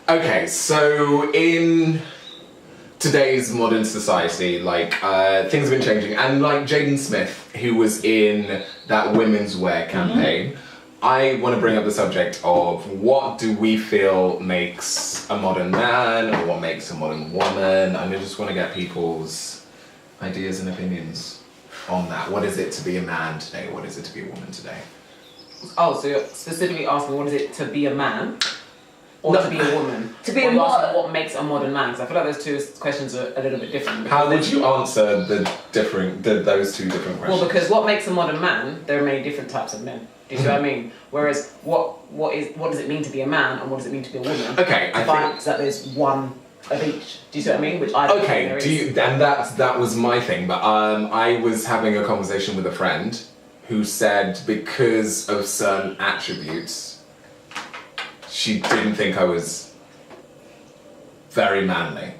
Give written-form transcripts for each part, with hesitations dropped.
Okay, so in today's modern society, things have been changing, and Jaden Smith, who was in that women's wear campaign, I want to bring up the subject of what do we feel makes a modern man, or what makes a modern woman, and I just want to get people's ideas and opinions on that. What is it to be a man today? What is it to be a woman today? Oh, so you're specifically asking what is it to be a man? Or to be a woman? To be a modern... What makes a modern man? Because I feel like those two questions are a little bit different. How would you answer those two different questions? Well, because what makes a modern man, there are many different types of men. Do you see what I mean? Whereas what does it mean to be a man and what does it mean to be a woman? Okay, I think that there's one of each. Do you see what I mean? Which I don't think there is. And that was my thing, but I was having a conversation with a friend who said because of certain attributes, she didn't think I was very manly,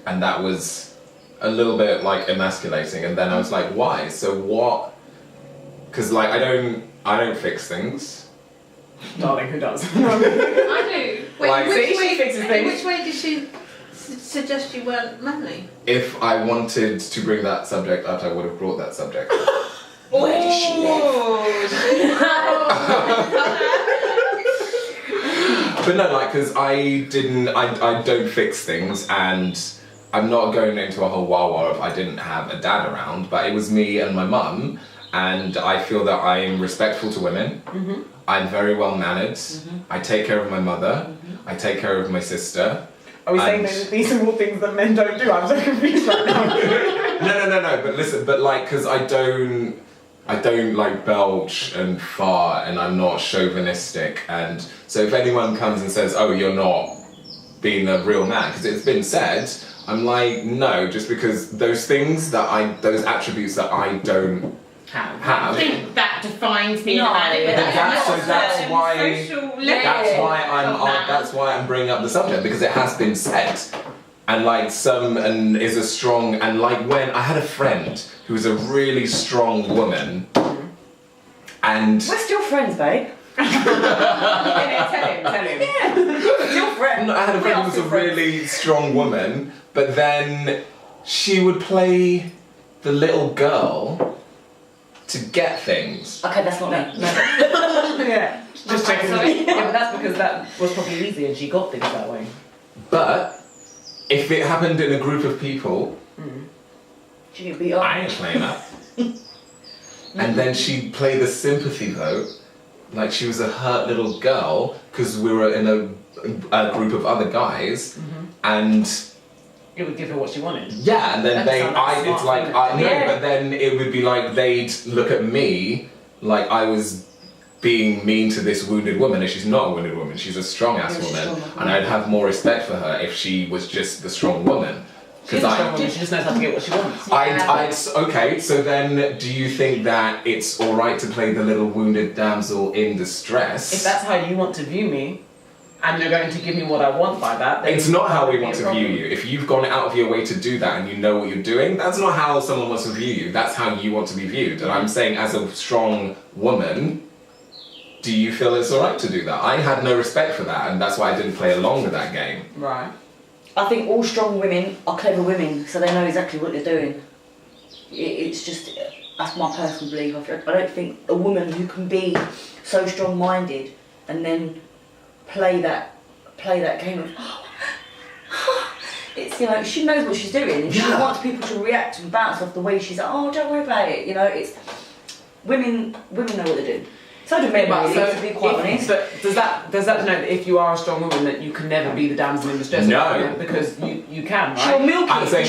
and that was a little bit emasculating. And then I was like, why? So what? Because I don't fix things. Darling, who does? I do. Which way did she suggest you weren't manly? If I wanted to bring that subject up, I would have brought that subject up. Where does she But no, because I don't fix things, and I'm not going into a whole wah-wah if I didn't have a dad around, but it was me and my mum, and I feel that I'm respectful to women, I'm very well mannered, I take care of my mother, I take care of my sister. Are we saying that these are all things that men don't do? I'm so confused right now. No, but listen, because I don't belch and fart, and I'm not chauvinistic, and so if anyone comes and says, oh, you're not being a real man, because it's been said, I'm like, no, just because those attributes that I don't have. I think that defines being a man. That's why I'm bringing up the subject, because it has been said. And is a strong, and when I had a friend who was a really strong woman, and... We're still friends, babe. Tell him. Yeah, still friends. I had a friend who was a really strong woman, but then she would play the little girl to get things. Okay, that's not me. Yeah, just checking. Yeah, but that's because that was probably easy and she got things that way. But if it happened in a group of people, She get beat up. I ain't playing that. And then she'd play the sympathy vote, like she was a hurt little girl, because we were in a group of other guys, and it would give her what she wanted. Yeah, and then but then it would be like they'd look at me like I was being mean to this wounded woman, and she's not a wounded woman, she's a strong ass woman, and I'd have more respect for her if she was just the strong woman. She's a strong woman, she just knows how to get what she wants. Okay, so then do you think that it's alright to play the little wounded damsel in distress? If that's how you want to view me, and you're going to give me what I want by that, then it's not how we want to view you. If you've gone out of your way to do that and you know what you're doing, that's not how someone wants to view you. That's how you want to be viewed. And I'm saying, as a strong woman, do you feel it's alright to do that? I had no respect for that, and that's why I didn't play along with that game. Right. I think all strong women are clever women, so they know exactly what they're doing. It's just, that's my personal belief. I don't think a woman who can be so strong-minded and then play that game of, it's, she knows what she's doing, and she wants people to react and bounce off the way she's like, oh, don't worry about it. It's women know what they do. So do men, to be quite honest. But does that denote that if you are a strong woman that you can never be the damsel in distress? No, because you can, right? She'll milk it. I'm saying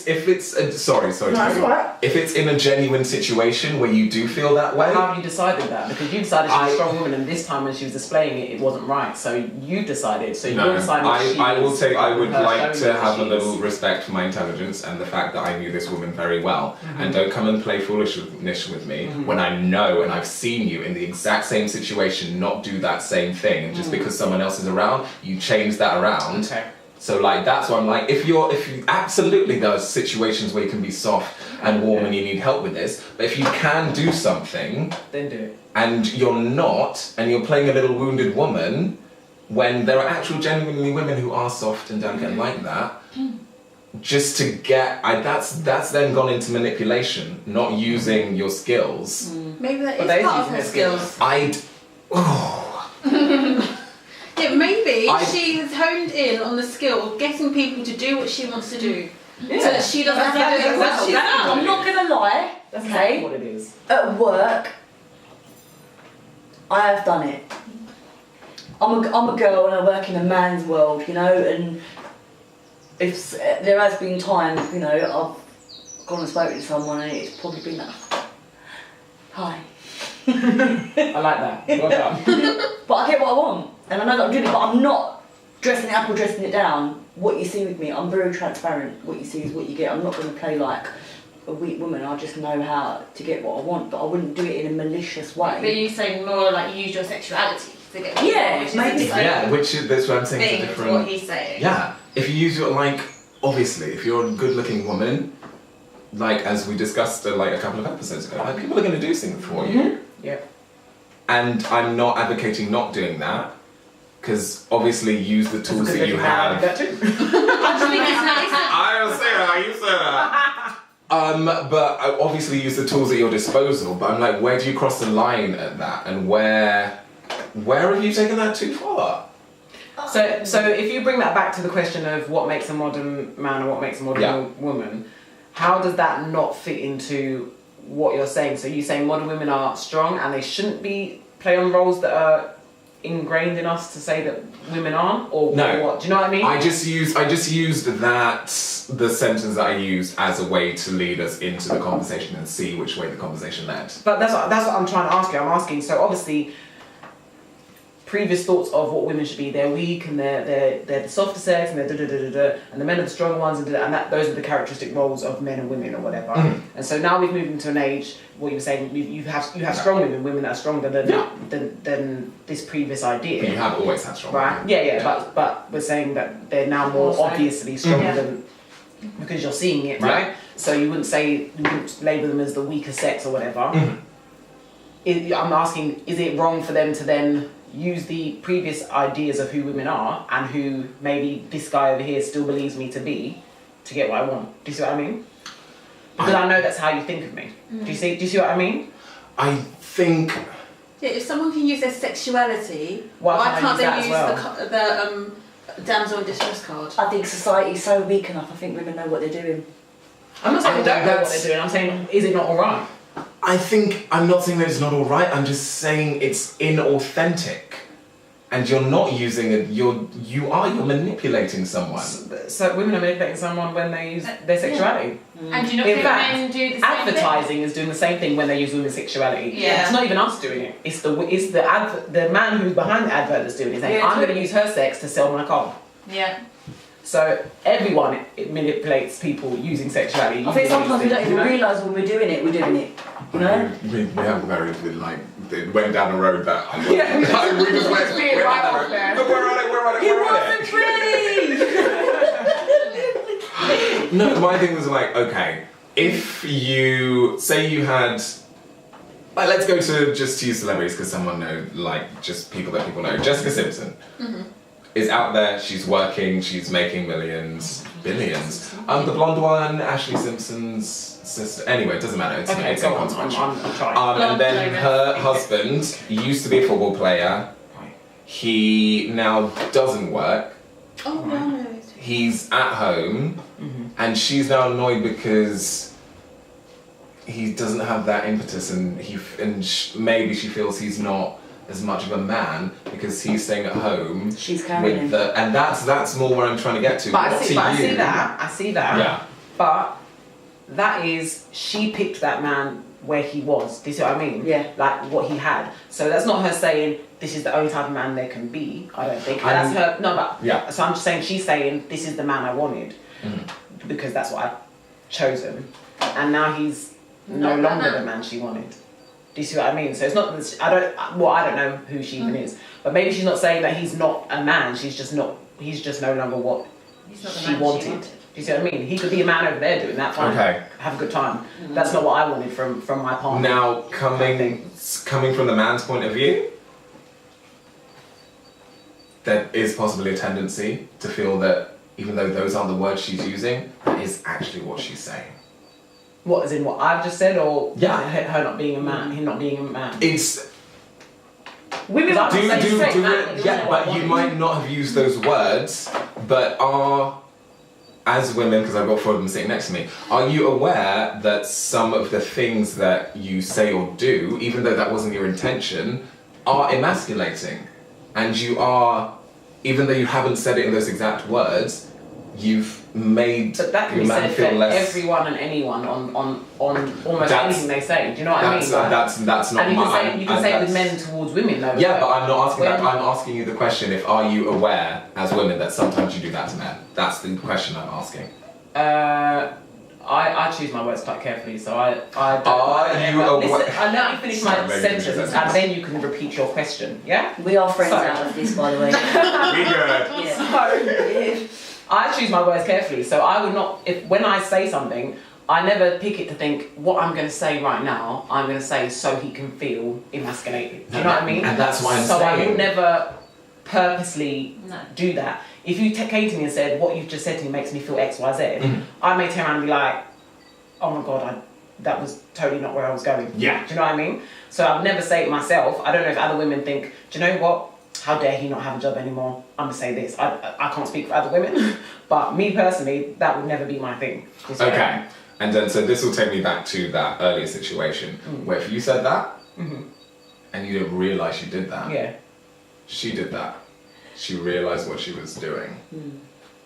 if it's sorry. No, that's all right. If it's in a genuine situation where you do feel that way. How have you decided that? Because you decided she was a strong woman, and this time when she was displaying it, it wasn't right. So you decided. So you're deciding. I will say I would like to have a little respect for my intelligence and the fact that I knew this woman very well. And don't come and play foolishness with me when I know and I've seen you in the exact same situation not do that same thing, and just because someone else is around, you change that around. Okay. So that's why I'm like, if you absolutely, there are situations where you can be soft and warm and you need help with this, but if you can do something, then do it. And you're not, and you're playing a little wounded woman, when there are actual genuinely women who are soft and delicate and like that, just to get, that's then gone into manipulation, not using your skills. Maybe that But is part of using her their skills. Yeah, maybe she has honed in on the skill of getting people to do what she wants to do. So that she doesn't have to do what she's I'm done. not gonna lie. That's Okay. exactly what it is. At work, I have done it. I'm a girl and I work in a man's world, you know, and if there has been times, you know, I've gone and spoken to someone and it's probably been like, hi. I like that. Well done. But I get what I want, and I know that I'm doing it, but I'm not dressing it up or dressing it down. What you see with me, I'm very transparent. What you see is what you get. I'm not going to play like a weak woman. I just know how to get what I want, but I wouldn't do it in a malicious way. But you saying more like use your sexuality to get what you Yeah, want, which is maybe a different Yeah, which is, that's what I'm saying, thing it's a to different... what he's saying. Yeah, if you use your, like, obviously, if you're a good-looking woman, like, as we discussed, like, a couple of episodes ago, like, people are going to do things for you. Yep. And I'm not advocating not doing that, because obviously use the tools that you have. That too. I just think it's nice. I don't say that, you say that. But I obviously use the tools at your disposal, but I'm like, where do you cross the line at that? And where have you taken that too far? So if you bring that back to the question of what makes a modern man and what makes a modern woman, how does that not fit into what you're saying? So you're saying modern women are strong and they shouldn't be play on roles that are ingrained in us to say that women aren't, or No. what? Do you know what I mean? I just used that the sentence that I used as a way to lead us into the conversation and see which way the conversation led. But that's what I'm trying to ask you. I'm asking, so obviously previous thoughts of what women should be, they're weak and they're the softer sex and they're da-da-da-da-da, and the men are the stronger ones, and that those are the characteristic roles of men and women or whatever. And so now we've moved into an age, what you were saying, you have strong women that are stronger than this previous idea. But you have always had strong Right? women. Yeah. But we're saying that they're now more obviously stronger than, because you're seeing it, right? So you wouldn't label them as the weaker sex or whatever. I'm asking, is it wrong for them to then use the previous ideas of who women are and who maybe this guy over here still believes me to be, to get what I want? Do you see what I mean? Because I know that's how you think of me. Do you see what I mean? I think Yeah, if someone can use their sexuality, Why why can't can't I use they that use as the damsel in distress card? I think society's so weak enough. I think women know what they're doing. I'm not saying they don't know what That's- they're doing. I'm saying, is it not alright? I'm not saying that it's not alright, I'm just saying it's inauthentic. And you're not using it, you're manipulating someone. So women are manipulating someone when they use their sexuality. And do you not In think fact, men do the same advertising is doing the same thing when they use women's sexuality. Yeah. It's not even us doing it. It's the man who's behind the advert that's doing it. Saying, Yeah, I'm going to totally. use her sex to sell my car. thing? Yeah. So everyone it manipulates people using sexuality. I think sometimes we don't even You know? realise when we're doing it, you know? We have very, like, it went down a road that I Yeah, we just- we just went being right down the off road. there. Look, we're on it. ready! No, my thing was like, okay, if you say you had, like, let's go to just use celebrities because someone know, like, just people that people know. Jessica Simpson is out there. She's working. She's making billions. The blonde one, Ashley Simpson's sister. Anyway, it doesn't matter. It's Okay, it's go on. inconsequential. I'm trying. And then her husband used to be a football player. He now doesn't work. Oh, no. He's at home, and she's now annoyed because he doesn't have that impetus, and maybe she feels he's not as much of a man because he's staying at home. She's carrying him. And that's more where I'm trying to get to. But What I to see you- that. I see that. Yeah. But that is, she picked that man where he was. Do you see what I mean? Yeah. Like what he had. So that's not her saying this is the only type of man there can be. I don't think. I That's mean- her. No, but Yeah. So I'm just saying she's saying this is the man I wanted because that's what I've chosen, and now he's no Not that longer man. the man she wanted. Do you see what I mean? So it's not. I don't know who she even is. But maybe she's not saying that he's not a man. She's just not. He's just no longer what He's not the she man wanted. she wanted. Do you see what I mean? He could be a man over there doing that. Fine. Okay. Have a good time. That's not what I wanted from my partner. Now, coming from the man's point of view, there is possibly a tendency to feel that even though those aren't the words she's using, that is actually what she's saying. What, as in what I've just said, or Yeah. her not being a man, him not being a man? It's Women are but you might not have used those words, but as women, because I've got 4 of them sitting next to me, are you aware that some of the things that you say or do, even though that wasn't your intention, are emasculating? And you are, even though you haven't said it in those exact words, you've made But that can your be man said feel for less. everyone and anyone on almost That's- anything they say. Do you know what I mean? That's not and you my. can say it with men towards women though. Yeah, but I'm not asking that. When- I'm asking you the question: if are you aware as women that sometimes you do that to men? That's the question I'm asking. I choose my words quite carefully, so I don't. Are you aware? Listen, let me finish my Sorry, maybe sentence, finish and then you can repeat your question. Yeah. We are friends Sorry. out of this, by the way. We good. Yeah. I choose my words carefully, so I would not. When I say something, I never pick it to think what I'm going to say right now. I'm going to say so he can feel emasculated. Do you know what I mean? And that's why I'm so saying. I would never purposely No. do that. If you came to me and said what you've just said to me makes me feel X, Y, Z, Mhm. I may turn around and be like, oh my god, that was totally not where I was going. Yeah. Do you know what I mean? So I would never say it myself. I don't know if other women think, do you know what? How dare he not have a job anymore? I'm gonna say this. I can't speak for other women, but me personally, that would never be my thing. Just Okay, and then so this will take me back to that earlier situation where if you said that and you didn't realise she did that, Yeah. she did that. She realised what she was doing.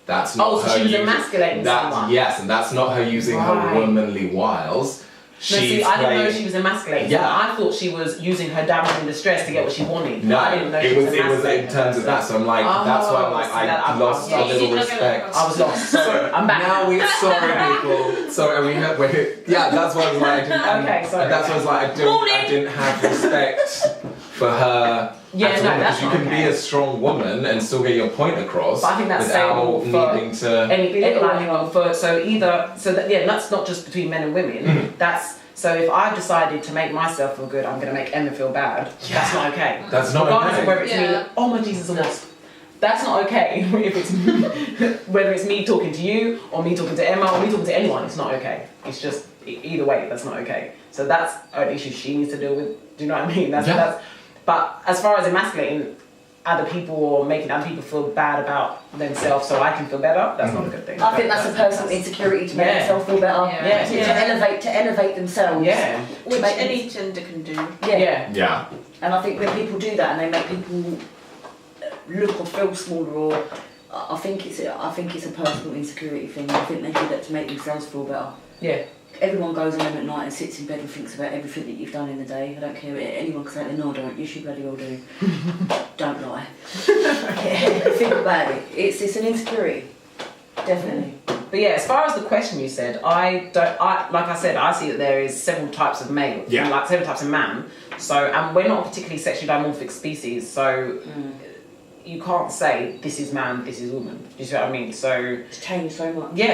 That's not Oh, her so she was using- emasculating someone. Yes, and that's not her using her Right. womanly wiles. No, see, She's I didn't know playing- she was emasculating. Yeah. someone. I thought she was using her damage and distress to get what she wanted. No, I didn't know it she was in emasculating terms of her. that. So I'm like, that's why I'm like, see that, I lost yeah, a you little didn't look at respect. it. I was lost. Sorry, I'm back. Now we sorry people. Sorry, yeah, that's why I was like, I didn't, Okay, sorry. and that's why I was like, I didn't have respect for her. Yeah, as a no, woman, that's because you not can okay. be a strong woman and still get your point across But I think that's without sayable for needing to. That's not just between men and women. That's so if I've decided to make myself feel good, I'm going to make Emma feel bad. That's not okay. That's not Regardless okay. of whether it's Yeah. me. Oh my Jesus, a wasp. That's not okay. If it's whether it's me talking to you or me talking to Emma or me talking to anyone, it's not okay. It's just either way, that's not okay. So that's an issue she needs to deal with. Do you know what I mean? That's. But as far as emasculating other people or making other people feel bad about themselves so I can feel better, that's not a good thing. I think that's a personal insecurity to make Yeah. themselves feel better. Yeah. To elevate themselves. Yeah. Which make any gender can do. Yeah. Yeah. And I think when people do that and they make people look or feel smaller, or I think it's a personal insecurity thing. I think they do that to make themselves feel better. Yeah. Everyone goes home at night and sits in bed and thinks about everything that you've done in the day. I don't care. Anyone can say, no, I don't. Yes, you bloody well do. Don't lie. Think about it. It's an insecurity. Definitely. But yeah, as far as the question you said, like I said, I see that there is several types of male, Yeah. like several types of man. So, and we're not a particularly sexually dimorphic species, so you can't say this is man, this is woman. Do you see what I mean? So It's changed so much. yeah,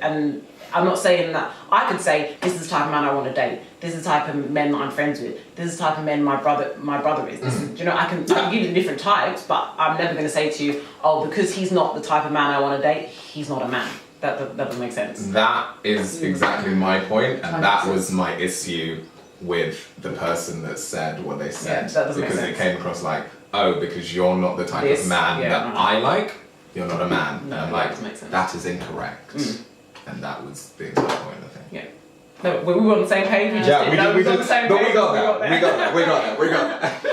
and I'm not saying that I could say this is the type of man I want to date. This is the type of men that I'm friends with. This is the type of men my brother is. This is, do you know, I can give you different types, but I'm never going to say to you, oh, because he's not the type of man I want to date, he's not a man. That doesn't make sense. That is exactly my point, and that was my issue with the person that said what they said. Yeah, that doesn't make because sense. it came across like, oh, because you're not the type This, of man yeah, that no. I like, you're not a man. No, and I'm that like, doesn't make sense. that is incorrect. And that was the entire point, I think. Yeah. No, we were on the same page. We just didn't know we were on the same page. But we got that. We got that.